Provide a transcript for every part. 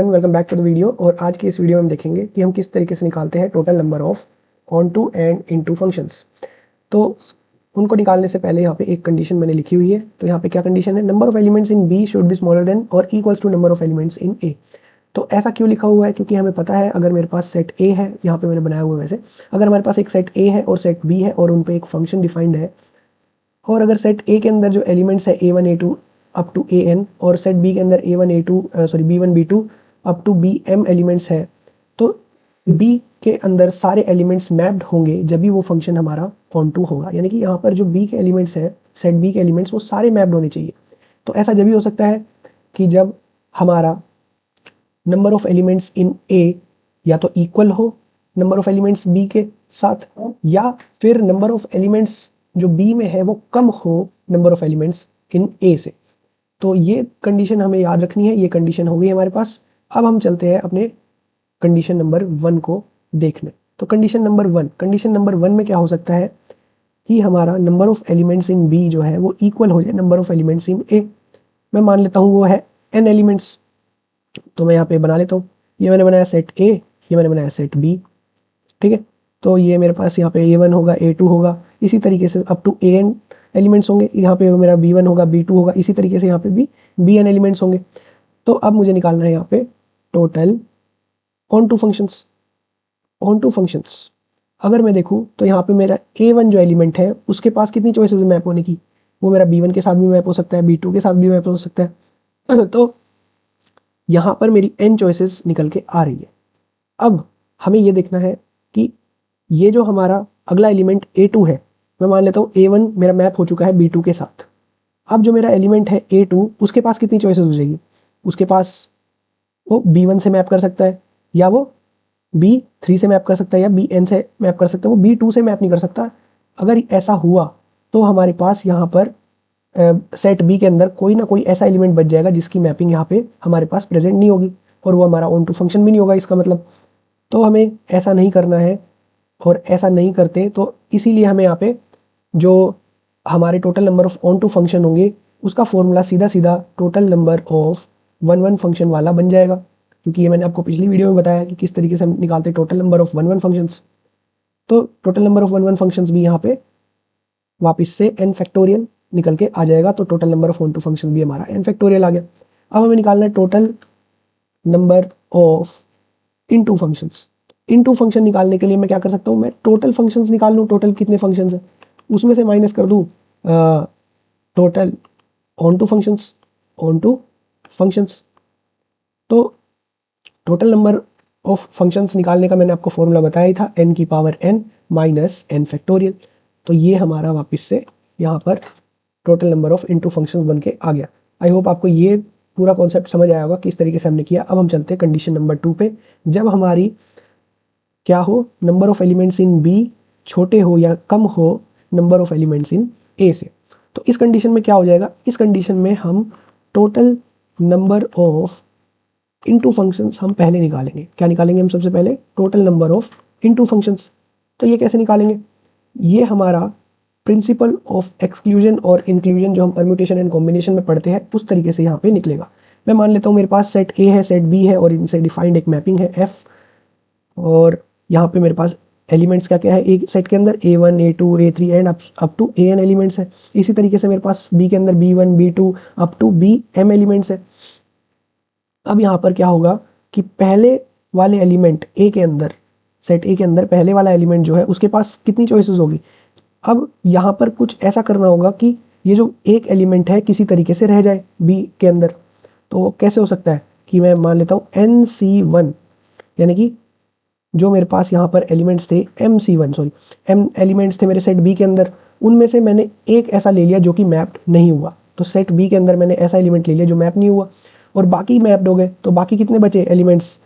Welcome back to the video. और आज की इस वीडियो में हम देखेंगे कि हम किस तरीके से निकालते हैं total number of onto and into functions. तो उनको निकालने से पहले यहाँ पे एक कंडीशन मैंने लिखी हुई है। तो यहाँ पे क्या कंडीशन है, number of elements in B should be smaller than और equals to number of elements in A. तो ऐसा क्यों लिखा हुआ है, क्योंकि हमें पता है अगर मेरे पास सेट ए है, यहाँ पे मैंने बनाया हुआ है वैसे, अगर हमारे पास एक सेट ए है और सेट बी है और उन पे एक फंक्शन डिफाइंड है, और अगर सेट ए के अंदर जो एलिमेंट्स है A1 A2 up to AN और सेट बी के अंदर A1 A2 B1 B2 up to BM elements है, तो बी के अंदर सारे एलिमेंट्स मैप्ड होंगे जब भी वो फंक्शन हमारा ऑन टू होगा। यानी कि यहाँ पर जो बी के एलिमेंट्स है, सेट बी के एलिमेंट्स, वो सारे मैप्ड होने चाहिए। तो ऐसा जब भी हो सकता है कि जब हमारा नंबर ऑफ एलिमेंट्स इन ए या तो इक्वल हो नंबर ऑफ एलिमेंट्स बी के साथ, या फिर नंबर ऑफ एलिमेंट्स जो बी में है वो कम हो number of elements in A से। तो ये कंडीशन हमें याद रखनी है। ये कंडीशन हो गई हमारे पास। अब हम चलते हैं अपने कंडीशन नंबर 1 को देखने। तो कंडीशन नंबर वन में क्या हो सकता है कि हमारा number of elements in B जो है वो इक्वल हो जाए number of elements in A. मैं मान लेता हूँ वो है n एलिमेंट्स। तो मैं यहाँ पे बना लेता हूँ, ये मैंने बनाया सेट ए, ये मैंने बनाया सेट बी। ठीक है, तो ये मेरे पास यहाँ पे A1 होगा, A2 होगा, इसी तरीके से अप टू AN एलिमेंट्स होंगे। यहाँ पे मेरा B1 होगा, B2 होगा, इसी तरीके से यहाँ पे भी BN एलिमेंट्स होंगे। तो अब मुझे निकालना है यहाँ पे टोटल ऑन टू फंक्शंस। अगर मैं देखूँ तो यहाँ पे मेरा A1 जो एलिमेंट है उसके पास कितनी चॉइसेस मैप होने की, वो मेरा B1 के साथ भी मैप हो सकता है, B2 के साथ भी मैप हो सकता है। तो यहाँ पर मेरी n चॉइसेस निकल के आ रही है। अब हमें ये देखना है कि ये जो हमारा अगला एलिमेंट A2 है, मैं मान लेता हूँ A1 मेरा मैप हो चुका है B2 के साथ। अब जो मेरा एलिमेंट है A2, उसके पास कितनी चॉइसेस हो जाएगी, उसके पास वो B1 से मैप कर सकता है, या वो B3 से मैप कर सकता है, या BN से मैप कर सकता है, वो B2 से मैप नहीं कर सकता। अगर ऐसा हुआ तो हमारे पास यहाँ पर सेट बी के अंदर कोई ना कोई ऐसा एलिमेंट बच जाएगा जिसकी मैपिंग यहाँ पे हमारे पास प्रेजेंट नहीं होगी, और वो हमारा ऑन टू फंक्शन भी नहीं होगा इसका मतलब। तो हमें ऐसा नहीं करना है, और ऐसा नहीं करते तो इसीलिए हमें यहाँ पे जो हमारे total number of onto function होंगे उसका फॉर्मूला सीधा सीधा total number of one function वाला बन जाएगा। क्योंकि ये मैंने आपको पिछली वीडियो में बताया कि किस तरीके से हम निकालते हैं total number of one functions. तो total number of one functions भी यहाँ पे वापस से n फैक्टोरियल निकल के आ जाएगा। तो total number of onto function भी हमारा n फैक्टोरियल आ गया। अब हमें निकालना है total number of into functions. Into function निकालने के लिए मैं क्या कर सकता हूँ, मैं टोटल फंक्शंस निकाल लूँ, टोटल कितने फंक्शंस हैं उसमें से माइनस कर दूँ टोटल ऑन टू फंक्शंस। तो टोटल नंबर ऑफ फंक्शंस निकालने का मैंने आपको फॉर्मूला बताया ही था, n की power n minus n factorial. तो ये हमारा वापस से यहाँ पर total number of into functions बन के आ गया। आई होप आपको ये पूरा कॉन्सेप्ट समझ आया होगा किस तरीके से हमने किया। अब हम चलते हैं कंडीशन नंबर 2 पे। जब हमारी क्या हो, number of elements in B छोटे हो या कम हो number of elements in A से। तो इस कंडीशन में क्या हो जाएगा, इस कंडीशन में हम total number of into functions हम पहले निकालेंगे। क्या निकालेंगे हम सबसे पहले, total number of into functions. तो ये कैसे निकालेंगे, ये हमारा प्रिंसिपल ऑफ एक्सक्लूजन और इंक्लूजन जो हम परम्यूटेशन एंड कॉम्बिनेशन में पढ़ते हैं उस तरीके से यहाँ पे निकलेगा। मैं मान लेता हूँ मेरे पास सेट ए है, सेट बी है, और इनसे डिफाइंड एक मैपिंग है एफ, और यहाँ पे मेरे पास एलिमेंट्स क्या क्या है, एक सेट के अंदर A1 A2 A3 and up to AN elements है। इसी तरीके से मेरे पास बी के अंदर B1 B2 up to BM elements है। अब यहाँ पर क्या होगा कि पहले वाले एलिमेंट ए के अंदर, सेट ए के अंदर पहले वाला एलिमेंट जो है उसके पास कितनी चॉइसेस होगी। अब यहाँ पर कुछ ऐसा करना होगा कि ये जो एक एलिमेंट है किसी तरीके से रह जाए बी के अंदर। तो कैसे हो सकता है कि मैं मान लेता हूँ NC1, यानी कि जो मेरे पास यहाँ पर एलिमेंट्स थे M एलिमेंट्स थे मेरे सेट बी के अंदर, उनमें से मैंने एक ऐसा ले लिया जो कि मैप्ड नहीं हुआ। तो सेट बी के अंदर मैंने ऐसा एलिमेंट ले लिया जो मैप नहीं हुआ, और बाकी मैप्ड हो गए। तो बाकी कितने बचे एलिमेंट्स,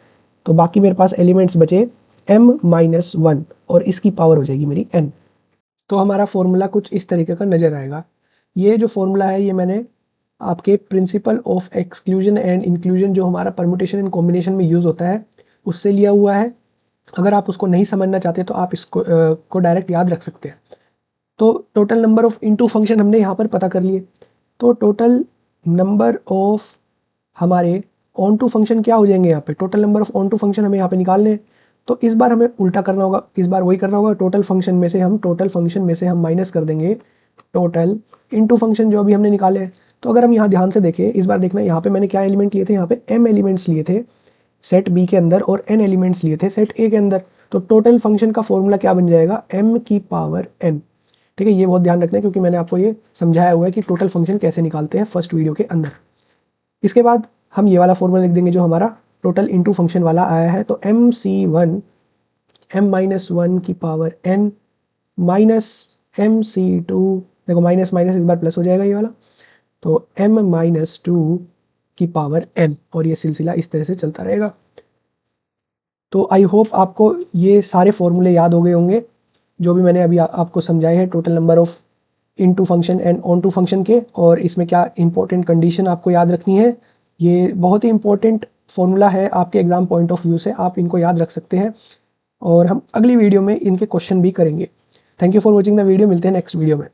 तो बाकी मेरे पास एलिमेंट्स बचे M-1, और इसकी पावर हो जाएगी मेरी n। तो हमारा फॉर्मूला कुछ इस तरीके का नज़र आएगा। ये जो फॉर्मूला है ये मैंने आपके principle of exclusion and inclusion जो हमारा परम्यूटेशन एंड कॉम्बिनेशन में यूज़ होता है उससे लिया हुआ है। अगर आप उसको नहीं समझना चाहते तो आप इसको को डायरेक्ट याद रख सकते हैं। तो total number of into function हमने यहाँ पर पता कर लिए। तो टोटल नंबर ऑफ हमारे ऑन टू फंक्शन क्या हो जाएंगे यहाँ पे, total number of onto function हमें यहाँ पे निकालने हैं। तो इस बार हमें उल्टा करना होगा, इस बार वही करना होगा, टोटल फंक्शन में से हम माइनस कर देंगे टोटल इनटू फंक्शन जो अभी हमने निकाले हैं। तो अगर हम यहाँ ध्यान से देखें, इस बार देखना यहाँ पे मैंने क्या एलिमेंट लिए थे, यहाँ पे m एलिमेंट्स लिए थे सेट बी के अंदर और n एलिमेंट्स लिए थे सेट ए के अंदर। तो टोटल फंक्शन का फॉर्मूला क्या बन जाएगा, m की पावर n। ठीक है, ये बहुत ध्यान रखना है क्योंकि मैंने आपको ये समझाया हुआ है कि टोटल फंक्शन कैसे निकालते हैं फर्स्ट वीडियो के अंदर। इसके बाद हम ये वाला फॉर्मूला लिख देंगे जो हमारा टोटल इनटू फंक्शन वाला आया है। तो MC1 m-1 की पावर n माइनस MC2, देखो माइनस माइनस इस बार प्लस हो जाएगा ये वाला, तो m-2 की पावर n, और ये सिलसिला इस तरह से चलता रहेगा। तो आई होप आपको ये सारे फॉर्मूले याद हो गए होंगे जो भी मैंने अभी आपको समझाए हैं total number of into function and onto function के, और इसमें क्या इंपॉर्टेंट कंडीशन आपको याद रखनी है। ये बहुत ही इंपॉर्टेंट फॉर्मूला है आपके एग्जाम पॉइंट ऑफ व्यू से, आप इनको याद रख सकते हैं और हम अगली वीडियो में इनके क्वेश्चन भी करेंगे। Thank you for watching the video, मिलते हैं नेक्स्ट वीडियो में।